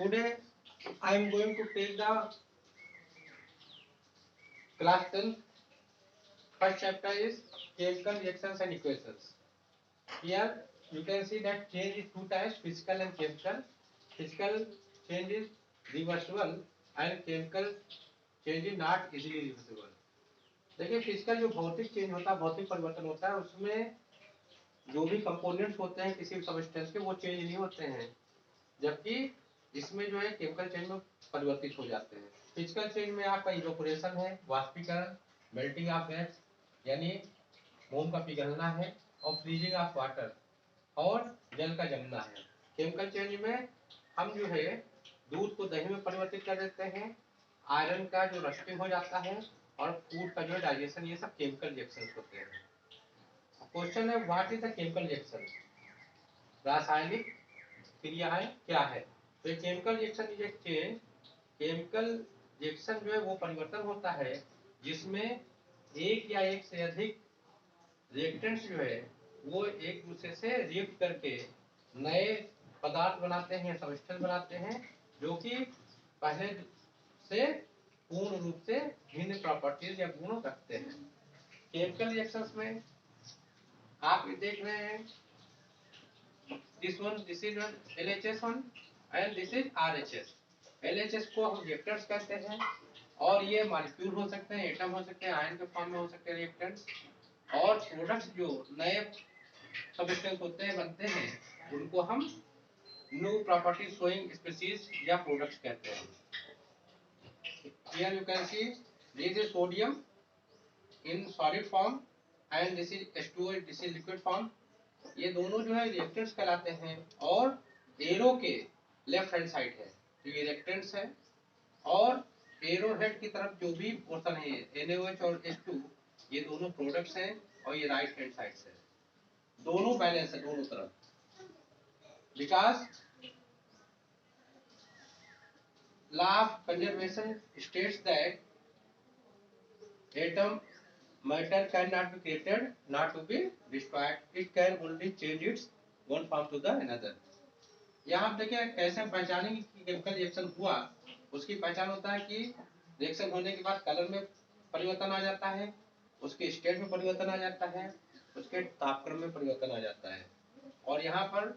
Today I am going to take the class 10. First chapter is chemical reactions and equations. Here you can see that change is two types, physical and chemical. Physical change is reversible and chemical change is not easily reversible. देखिए physical जो भौतिक change होता है, भौतिक परिवर्तन होता है, उसमें जो भी कंपोनेंट्स होते हैं किसी सब्सटेंस के वो चेंज नहीं होते हैं, जबकि इसमें जो है केमिकल चेंज में परिवर्तित हो जाते हैं। फिजिकल चेंज में आपका इवोपोरेशन है, वाष्पीकरण, मेल्टिंग ऑफ गैस यानी मोम का पिघलना है, और फ्रीजिंग ऑफ वाटर और जल का जमना है। केमिकल चेंज में हम जो है दूध को दही में परिवर्तित कर देते हैं, आयरन का जो रस्टिंग हो जाता है, और फूड का जो डाइजेशन, ये सब केमिकल रिएक्शंस होते हैं। क्वेश्चन है what is the chemical reaction, रासायनिक क्रियाएं क्या है। तो ये chemical reaction is a change, chemical reaction जो है वो परिवर्तन होता है जिसमें एक या एक से अधिक रिएक्टेंट्स जो है वो एक दूसरे से रिएक्ट करके नए पदार्थ बनाते हैं, सब्सटेंस बनाते हैं, जो कि पहले से पूर्ण रूप से भिन्न प्रॉपर्टीज या गुण रखते हैं। केमिकल रिएक्शंस में आप देख रहे हैं this is LHS1 and this is RHS। LHS को हम रिएक्टेंट्स कहते हैं, और ये मॉलिक्यूल हो सकते हैं, एटम हो सकते हैं, आयन के फॉर्म में हो सकते हैं रिएक्टेंट्स, और प्रोडक्ट्स जो नए सब्सटेंस होते हैं, बनते हैं, उनको हम न्यू प्रॉपर्टी शोइंग स्पीशीज या प्रोडक्ट्स कहते हैं। Here you can see this is sodium in solid form and this is H2O, this is liquid form। ये दोनों जो है रिएक्टेंट्स कहलाते हैं, और एरो के लेफ्ट हैंड साइड है तो ये रिएक्टेंट्स है, और एरो हेड की तरफ जो भी पोर्शन है NaOH और H2 ये दोनों प्रोडक्ट्स हैं, और ये राइट हैंड साइड से दोनों बैलेंस है दोनों तरफ। Because law of conservation states that atom matter cannot be created not to be destroyed, it can only change its one form to the another। यहाँ आप देखिए कैसे हम पहचानेंगे कि केमिकल रिएक्शन हुआ। उसकी पहचान होता है कि रिएक्शन होने के बाद कलर में परिवर्तन आ जाता है, उसके स्टेट में परिवर्तन आ जाता है, उसके तापक्रम में परिवर्तन आ जाता है, और यहाँ पर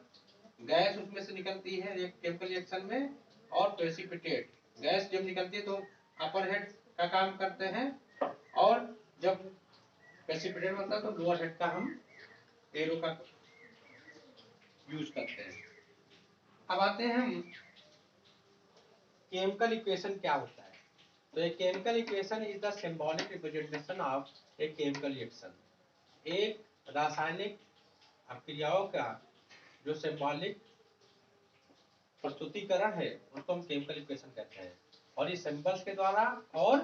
गैस उसमें से निकलती है केमिकल रिएक्शन में, और प्रेसिपिटेट गैस जब निकलती है तो अपर हेड का काम करते हैं, और जब प्रेसिपिटेट बनता है तो लोअर हेड का हम एरो का यूज करते हैं। अब आते हैं हम केमिकल इक्वेशन क्या होता है। तो एक chemical equation is the symbolic representation of A chemical reaction. एक रासायनिक क्रियाओं का जो सिंबॉलिक प्रस्तुतिकरण है उसको हम केमिकल इक्वेशन कहते हैं, और इस सिंबल्स के द्वारा और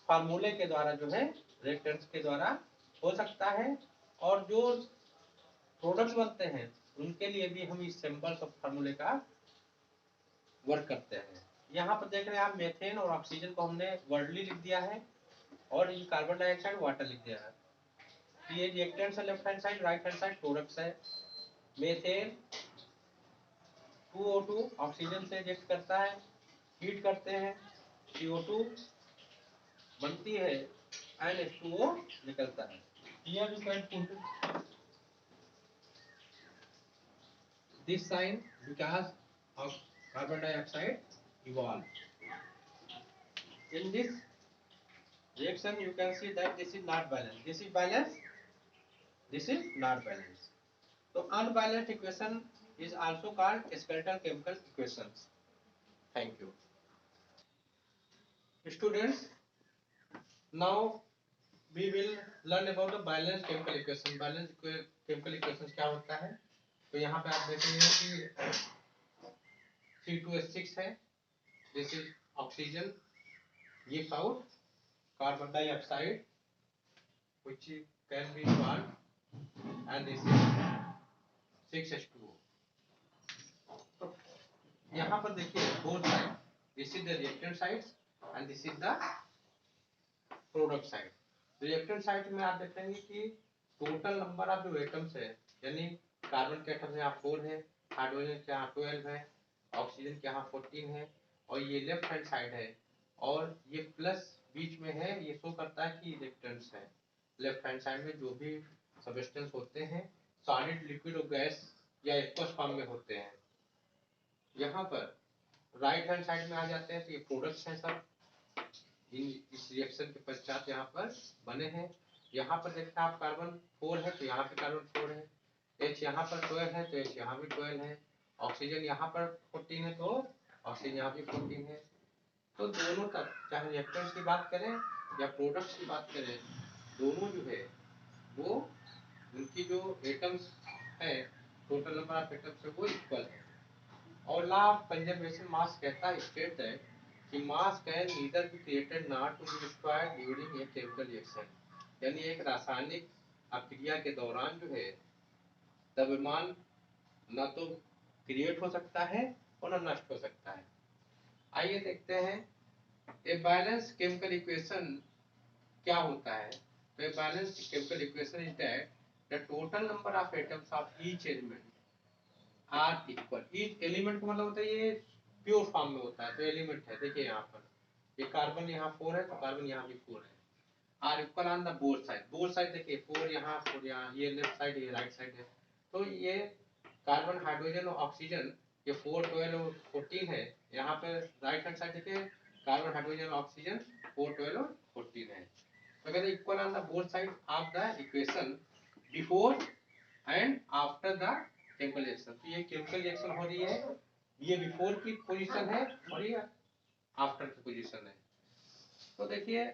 फार्मूले के द्वारा जो है रिएक्टेंट्स के द्वारा हो सकता है, और जो प्रोडक्ट्स बनते हैं उनके लिए भी हम इस सिंबल्स और फार्मूले का वर्क करते हैं। यहाँ पर देख रहे हैं आप मेथेन और ऑक्सीजन को हमने वर्डली लिख दिया है, और ये कार्बन डाइऑक्साइड वाटर लिख दिया है। ये रिएक्टेंट्स है left hand side, right hand side products है। मेथेन 2O2 ऑक्सीजन से रिएक्ट करता है, हीट करते हैं, CO2 बनती है, NH2O निकलता है। Here you can put this sign because of carbon dioxide evolved. In this reaction you can see that this is not balanced, this is balanced, this is not balanced. So unbalanced equation is also called skeletal chemical equations. Thank you. Students, now we will learn about the balanced chemical equation। Balanced chemical equations क्या होता है। तो यहाँ पे आप देखेंगे कि C2H6 है, this is oxygen gives out carbon dioxide which can be burned, and this is 6H2O। तो यहाँ पर देखिए both sides, this is the reactant side and this is the product side. Reactant side में आप देखेंगे कि total number of जो atoms है, यानी कार्बन के एटम्स यहाँ 4 है, हाइड्रोजन के यहाँ 12 है, ऑक्सीजन के यहाँ 14 है और ये लेफ्ट हैंड साइड है और ये प्लस बीच में है, ये शो करता है कि रिएक्टेंट्स है। लेफ्ट हैंड साइड में जो भी सब्सटेंस होते हैं सॉलिड, लिक्विड और गैस या एक्वस फॉर्म में होते हैं। यहाँ पर राइट हैंड साइड में आ जाते हैं तो ये प्रोडक्ट्स हैं सब इस रिएक्शन के पश्चात यहाँ पर बने हैं। यहाँ पर देखते हैं आप कार्बन 4 है तो यहाँ पे कार्बन 4 है, H यहाँ पर 12 है तो H यहाँ भी 12 है, ऑक्सीजन यहाँ पर 14 है तो ऑक्सीजन यहाँ भी 14 है। तो दोनों तक चाहे रिएक्टेंट्स की बात करें या प्रोडक्ट्स की बात करें, दोनों जो है वो उनकी जो एटम्स है, टोटल नंबर ऑफ एटम्स है वो इक्वल है। और लॉ ऑफ कंजर्वेशन मास कहता है, स्टेट है कि mass can neither be created not to be destroyed during a chemical reaction, यानी एक रासायनिक अभिक्रिया के दौरान जो है द्रव्यमान न तो क्रिएट हो सकता है और न नष्ट हो सकता है। आइए देखते हैं ए बैलेंस केमिकल इक्वेशन क्या होता है। तो a balance chemical equation is that the total number of atoms of each element are equal. Each element का मतलब होता है ये प्योर फॉर्म में होता है तो एलिमेंट है। देखिए यहाँ पर ये कार्बन यहाँ 4 है तो कार्बन यहाँ भी 4 है। Are equal on the both side, both side देखिए 4 यहाँ, ये लेफ्ट साइड ये राइट साइड है। तो ये कार्बन, हाइड्रोजन और ऑक्सीजन ये 4, 12 और 14 है। यहाँ पे राइट हैंड साइड देखिए कार्बन, हाइड्रोजन और ऑक्सीजन 4, 12 और 14 है। तो कहते equal on the both side of the equation before and after the chemical reaction. तो ये केमिकल रिएक्शन हो रही है, ये बिफोर की पोजीशन है और ये आफ्टर की पोजीशन है। तो देखिए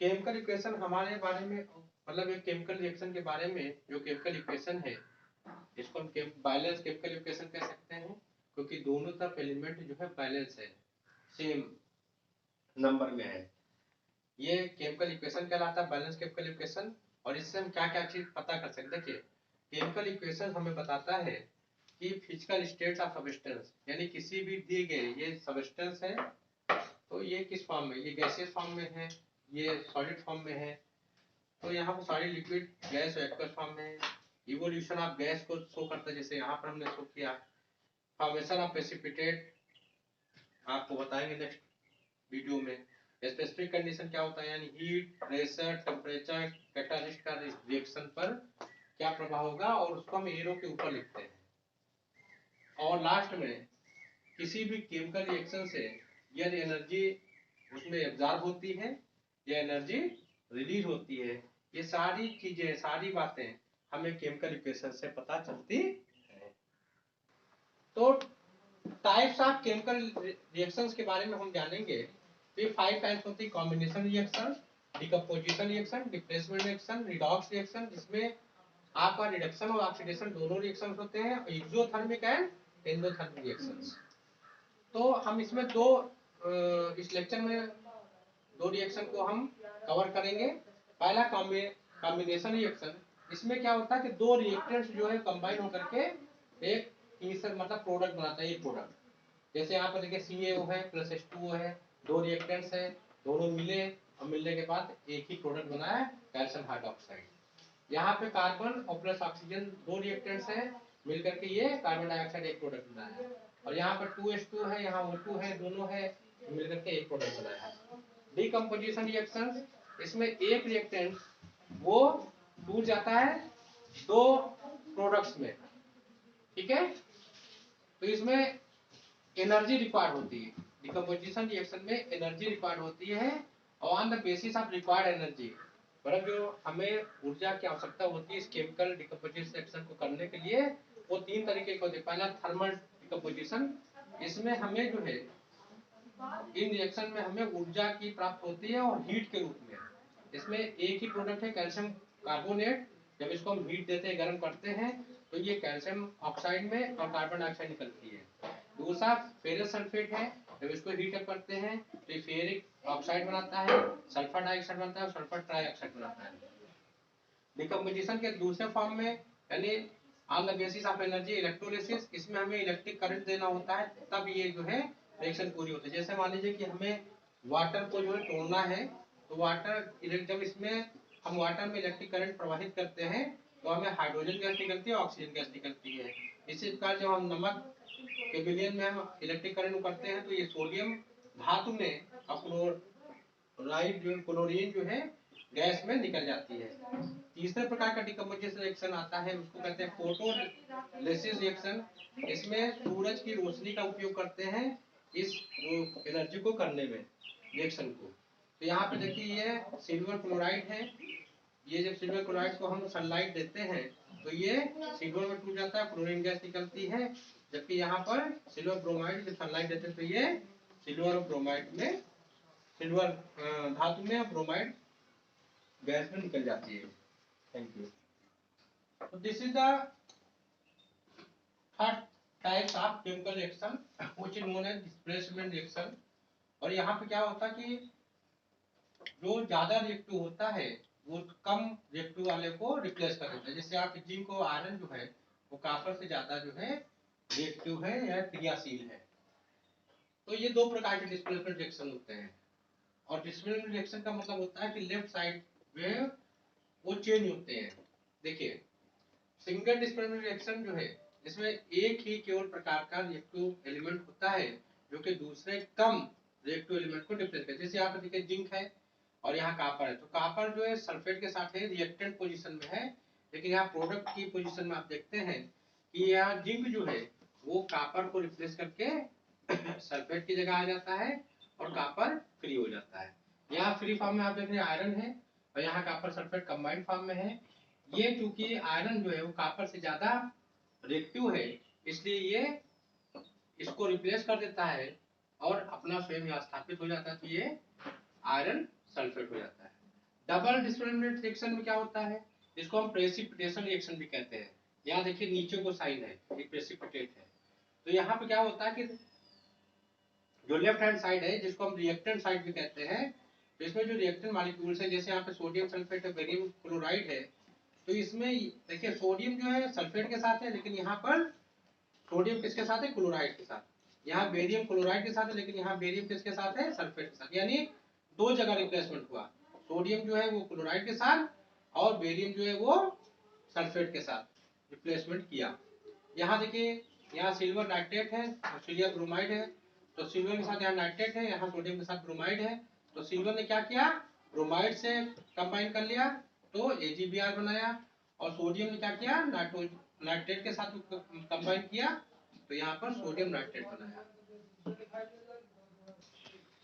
केमिकल इक्वेशन हमारे बारे में, मतलब एक केमिकल रिएक्शन के बारे में जो केमिकल इक्वेशन है इसको हम बैलेंस केमिकल इक्वेशन कह सकते हैं, क्योंकि दोनों तरफ एलिमेंट जो है बैलेंस है, सेम नंबर में है। ये केमिकल इक्वेशन कहलाता है, बैलेंस केमिकल इक्वेशन। और इससे हम क्या क्या चीज पता कर सकते हैं। देखिए केमिकल इक्वेशन हमें बताता है कि फिजिकल स्टेट्स ऑफ सब्सटेंस, यानी किसी भी दिए गए ये सब्सटेंस है तो ये किस फॉर्म में, ये गैसियस फॉर्म में है, ये सॉलिड फॉर्म में है। तो यहाँ पर सॉलिड, लिक्विड, गैस और एक्वस फॉर्म में है। इवोल्यूशन ऑफ गैस को शो करता है, जैसे यहाँ पर हमने शो किया। फॉर्मेशन ऑफ प्रेसिपिटेट आपको बताएंगे नेक्स्ट वीडियो में। स्पेसिफिक कंडीशन क्या होता है, यानी हीट, प्रेशर, टेम्परेचर, कैटालिस्ट का रिएक्शन पर क्या प्रभाव होगा, और उसको हम एरो के ऊपर लिखते हैं। और लास्ट में किसी भी केमिकल रिएक्शन से यदि एनर्जी उसमें एब्जॉर्ब होती है या एनर्जी रिलीज होती है, ये सारी चीजें, सारी बातें हमें केमिकल इक्वेशन से पता चलती है। तो टाइप्स ऑफ केमिकल रिएक्शंस के बारे में हम जानेंगे। तो ये 5 टाइप्स होती है, combination reaction, decomposition reaction, displacement reaction, redox reaction, जिसमें आपका रिडक्शन और ऑक्सीडेशन दोनों रिएक्शंस होते हैं, एक्सोथर्मिक एंड एंडोथर्मिक रिएक्शंस। तो हम इसमें इस लेक्चर में दो रिएक्शन को हम कवर करेंगे। पहला कॉम्बिनेशन रिएक्शन, इसमें क्या होता है कि दो रिएक्टेंट्स जो है कंबाइन होकर के एक तीसरा मतलब प्रोडक्ट बनाता है। ये प्रोडक्ट जैसे यहाँ पर देखिए CaO है प्लस H2O है, दो रिएक्टेंट्स है, दोनों मिले और मिलने के बाद एक ही प्रोडक्ट बना है, कैल्शियम हाइड्रोक्साइड। यहाँ पे कार्बन और प्लस ऑक्सीजन दो रिएक्टेंट्स है, मिलकर के ये कार्बन डाइऑक्साइड एक प्रोडक्ट बनाया है। और यहाँ पर 2H2 है, यहाँ O2 है, दोनों है, मिलकर के एक प्रोडक्ट बनाया है। डिकम्पोजिशन रिएक्शन, इसमें एक रिएक्टेंट वो टूट जाता है दो प्रोडक्ट्स में, ठीक है। तो इसमें एनर्जी रिक्वायर्ड होती है, डिकम्पोजिशन रिएक्शन में एनर्जी रिक्वायर्ड होती है। और on the basis of required energy, मतलब जो हमें ऊर्जा की आवश्यकता होती है इस केमिकल डिकम्पोजिशन रिएक्शन को करने के लिए, वो 3 तरीके के होते हैं। पहला थर्मल डिकम्पोजिशन, इसमें हमें जो है इन रिएक्शन में हमें ऊर्जा की प्राप्त होती है और हीट के रूप में। इसमें एक ही प्रोडक्ट है कैल्शियम कार्बोनेट, जब इसको हम हीट देते हैं, गर्म करते हैं, तो ये कैल्शियम ऑक्साइड में और कार्बन डाइऑक्साइड निकलती है। दूसरा फेरस सल्फेट है, जब इसको हीट अप करते हैं तो ये फेरिक ऑक्साइड बनाता है, सल्फर डाइऑक्साइड बनता है और सल्फर ट्राइऑक्साइड बनाता है। डिकम्पोजिशन के दूसरे फॉर्म में, यानी on the basis of energy electrolysis, इसमें हमें इलेक्ट्रिक करंट देना होता है, तब ये जो है रिएक्शन पूरी होती है। जैसे मान लीजिए कि हमें वाटर को जो है तोड़ना है, तो वाटर जब इसमें हम वाटर में इलेक्ट्रिक करंट प्रवाहित करते हैं तो हमें हाइड्रोजन गैस निकलती है, ऑक्सीजन गैस निकलती है। इसी प्रकार जब हम नमक केविलियन में हम इलेक्ट्रिक करंट करते हैं तो ये सोडियम धातु में क्लोरीन जो है गैस में निकल जाती है। तीसरे प्रकार का डिकम्पोजिशन रिएक्शन आता है, उसको कहते हैं फोटोलिसिस रिएक्शन। इसमें सूरज की रोशनी का उपयोग करते हैं इस एनर्जी को करने में, रिएक्शन को। तो यहाँ पे देखिए ये सिल्वर क्लोराइड है, ये जब सिल्वर क्लोराइड को हम सनलाइट देते हैं तो ये सिल्वर में टूट जाता है, क्लोरीन गैस निकलती है। जबकि यहाँ पर सिल्वर ब्रोमाइड जब सनलाइट देते हैं तो ये सिल्वर और ब्रोमाइड में, सिल्वर धातु में ब्रोमाइड गैस में निकल जाती है। Thank you. तो this is the third types of chemical reaction which is known as displacement reaction. और यहाँ पे क्या होता है कि जो ज्यादा रिएक्टिव होता है वो कम रिएक्टिव वाले को रिप्लेस कर देता है। जैसे आप जिंक को आयरन जो है वो कॉपर से ज्यादा जो है रिएक्टिव है या क्रियाशील है। तो ये दो प्रकार के डिस्प्लेसमेंट रिएक्शन होते हैं। और डिस्प्लेसमेंट रिएक्शन का मतलब होता है कि लेफ्ट साइड में वो चेंज होते हैं। देखिए सिंगल डिस्प्लेसमेंट रिएक्शन जो है इसमें एक ही केवल प्रकार का रिएक्टिव एलिमेंट होता है जो कि दूसरे कम रिएक्टिव एलिमेंट को रिप्लेस करता है। जैसे यहाँ पर देखिए जिंक है और यहाँ कॉपर है, तो कॉपर जो है सल्फेट के साथ है, रिएक्टेंट पोजीशन में है। लेकिन यहाँ प्रोडक्ट की पोजीशन में आप देखते हैं कि यहाँ जिंक जो है वो कॉपर को रिप्लेस करके सल्फेट की जगह आ जाता है और कॉपर फ्री हो जाता है। यहाँ फ्री फॉर्म में आप देख रहे हैं आयरन है और यहाँ कॉपर सल्फेट कंबाइंड फॉर्म में है। ये चूंकि आयरन जो है वो कॉपर से ज्यादा रिएक्टिव है इसलिए ये इसको रिप्लेस कर देता है और अपना स्वयं यहाँ स्थापित हो जाता है, तो ये आयरन सल्फेट हो जाता है। डबल डिस्प्लेसमेंट रिएक्शन में क्या होता है, इसको हम प्रेसिपिटेशन रिएक्शन भी कहते हैं। यहाँ देखिए नीचे को साइन है, ये प्रेसिपिटेट है। तो यहाँ पे क्या होता है कि जो लेफ्ट हैंड साइड है जिसको हम रिएक्टेंट साइड भी कहते हैं, तो इसमें जो रिएक्टेंट मॉलिक्यूल्स है जैसे यहाँ पे सोडियम सल्फेट है, बेरियम क्लोराइड है, तो इसमें देखिए सोडियम जो है सल्फेट के साथ है लेकिन यहाँ पर सोडियम किसके साथ है, क्लोराइड के साथ। यहाँ बेरियम क्लोराइड के साथ है लेकिन यहाँ बेरियम किसके साथ है, सल्फेट के साथ। यानी दो जगह रिप्लेसमेंट हुआ, सोडियम जो है वो क्लोराइड के साथ और बेरियम जो है वो सल्फेट के साथ रिप्लेसमेंट किया। यहाँ देखिए यहाँ सिल्वर नाइट्रेट है और सिल्वर ब्रोमाइड है, तो सिल्वर के साथ यहाँ नाइट्रेट है, यहाँ सोडियम के साथ ब्रोमाइड है। तो सिल्वर ने क्या किया, ब्रोमाइड से कंबाइन कर लिया तो AgBr बनाया, और सोडियम ने क्या किया, नाइट्रेट के साथ कंबाइन किया तो यहाँ पर सोडियम नाइट्रेट बनाया।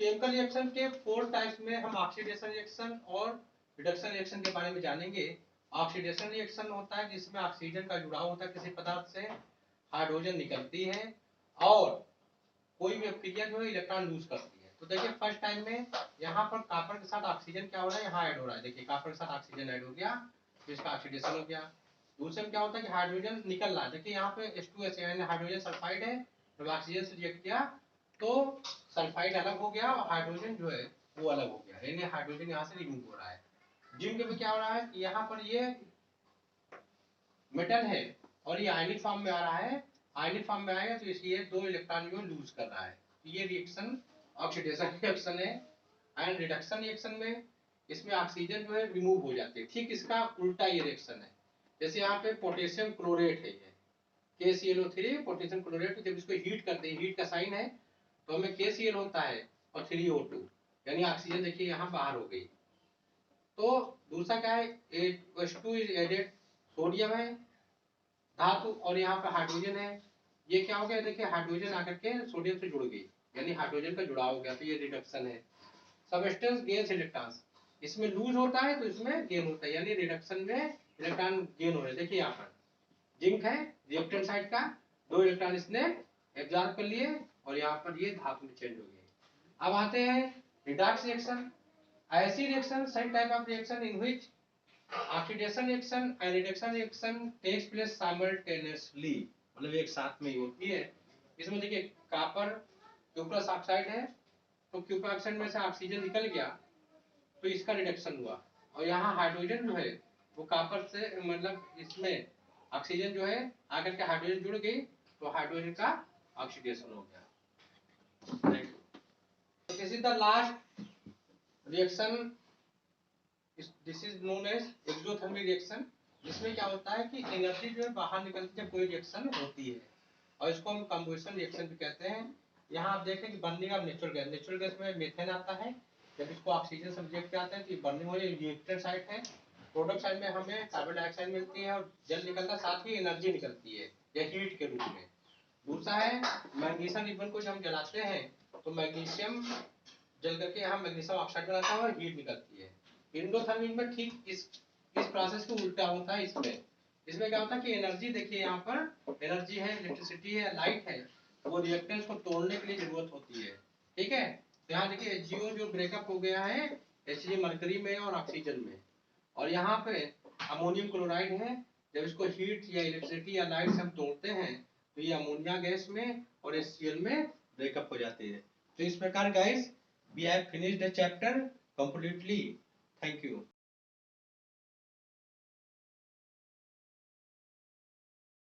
केमिकल रिएक्शन के 4 टाइप्स में हम ऑक्सीडेशन रिएक्शन और रिडक्शन रिएक्शन के बारे में जानेंगे। ऑक्सीडेशन रिएक्शन होता है जिसमें ऑक्सीजन का जुड़ाव होता है किसी पदार्थ से, हाइड्रोजन निकलती है और कोई भी अभिक्रिया जो है इलेक्ट्रॉन लूज करती है। तो देखिए फर्स्ट टाइम में यहाँ पर कॉपर के साथ ऑक्सीजन क्या हो रहा है, यहाँ ऐड हो रहा है। देखिए कॉपर के साथ ऑक्सीजन ऐड हो गया तो इसका ऑक्सीडेशन हो गया। दूसरे में क्या होता है कि हाइड्रोजन निकल रहा है, देखिए यहाँ पे H2S यानी हाइड्रोजन सल्फाइड है, जब ऑक्सीजन से रिएक्ट किया तो सल्फाइड अलग हो गया और हाइड्रोजन जो है वो अलग हो गया, यानी हाइड्रोजन यहाँ से रिमूव हो रहा है। जिंक में क्या हो रहा है कि यहाँ पर ये मेटल है और ये आयनिक फॉर्म में आ रहा है, आयनिक फॉर्म में आएगा तो इसलिए 2 इलेक्ट्रॉन जो लूज कर रहा है। ये रिएक्शन ऑक्सीडेशन रिएक्शन है। एंड रिडक्शन रिएक्शन में इसमें ऑक्सीजन जो है रिमूव हो जाती है। ठीक इसका उल्टा ये रिएक्शन है। जैसे यहाँ पे पोटेशियम क्लोरेट है, ये KClO3 पोटेशियम क्लोरेट, जब इसको हीट करते हैं, हीट का साइन है तो हमें KCl होता है और 3O2 यानी ऑक्सीजन देखिए यहाँ बाहर हो गई। तो दूसरा क्या है, H2 इज एडेड, सोडियम है धातु और यहाँ पे हाइड्रोजन है। ये क्या हो गया, देखिए हाइड्रोजन आकर के सोडियम से जुड़ गई यानी हाइड्रोजन का जुड़ाव हो गया, तो ये रिडक्शन है। सबस्टेंस गेन्स इलेक्ट्रॉन्स, इसमें लूज होता है तो इसमें गेन होता है, यानी रिडक्शन में इलेक्ट्रॉन गेन हो रहे हैं। देखिए यहाँ पर जिंक है रिएक्टेंट साइड का, 2 इलेक्ट्रॉन इसने एब्जॉर्ब कर लिए और यहाँ पर ये धातु में चेंज हो गई। अब आते हैं रिडक्स रिएक्शन। ऐसी रिएक्शन सही type of reaction in which oxidation reaction and reduction reaction takes place simultaneously, मतलब एक साथ में ही होती है। इसमें देखिए कॉपर क्यूप्रस ऑक्साइड है, तो क्यूप्रस ऑक्साइड में से ऑक्सीजन निकल गया तो इसका रिडक्शन हुआ, और यहाँ हाइड्रोजन जो है वो कॉपर से मतलब इसमें ऑक्सीजन जो है आकर के हाइड्रोजन जुड़ गई तो हाइड्रोजन का ऑक्सीडेशन हो गया। This is the last reaction, this is known as exothermic reaction, जिसमें क्या होता है कि एनर्जी जो है बाहर निकलती है, कोई रिएक्शन होती है। और इसको हम कंबशन रिएक्शन भी कहते हैं। यहाँ आप देखें कि बर्निंग ऑफ नेचुरल गैस में मीथेन आता है, जब इसको ऑक्सीजन सब्जेक्ट पे आते हैं तो ये बर्निंग हो रही है, रिएक्टर साइड है। प्रोडक्ट साइड में हमें कार्बन डाइऑक्साइड मिलती है और जल निकलता है, साथ ही एनर्जी निकलती है या हीट के रूप में। दूसरा है मैग्नीशियम रिबन को जब हम जलाते हैं तो मैग्नीशियम जल करके यहाँ मैग्नीशियम ऑक्साइड बनाता है और हीट निकलती है। इंडोथर्मिक में ठीक इस प्रोसेस को उल्टा होता है। इसमें क्या होता है कि एनर्जी, देखिए यहाँ पर एनर्जी है, इलेक्ट्रिसिटी है, लाइट है, वो रिएक्टेंस को तोड़ने के लिए जरूरत होती है। ठीक है, तो यहाँ देखिए HCO जो ब्रेकअप हो गया है Hg मरकरी में और ऑक्सीजन में, और यहाँ पे अमोनियम क्लोराइड है। जब इसको हीट या इलेक्ट्रिसिटी या लाइट से हम तोड़ते हैं तो ये अमोनिया गैस में और HCl में ब्रेकअप हो जाती है। तो इस प्रकार guys we have finished the chapter completely. Thank you.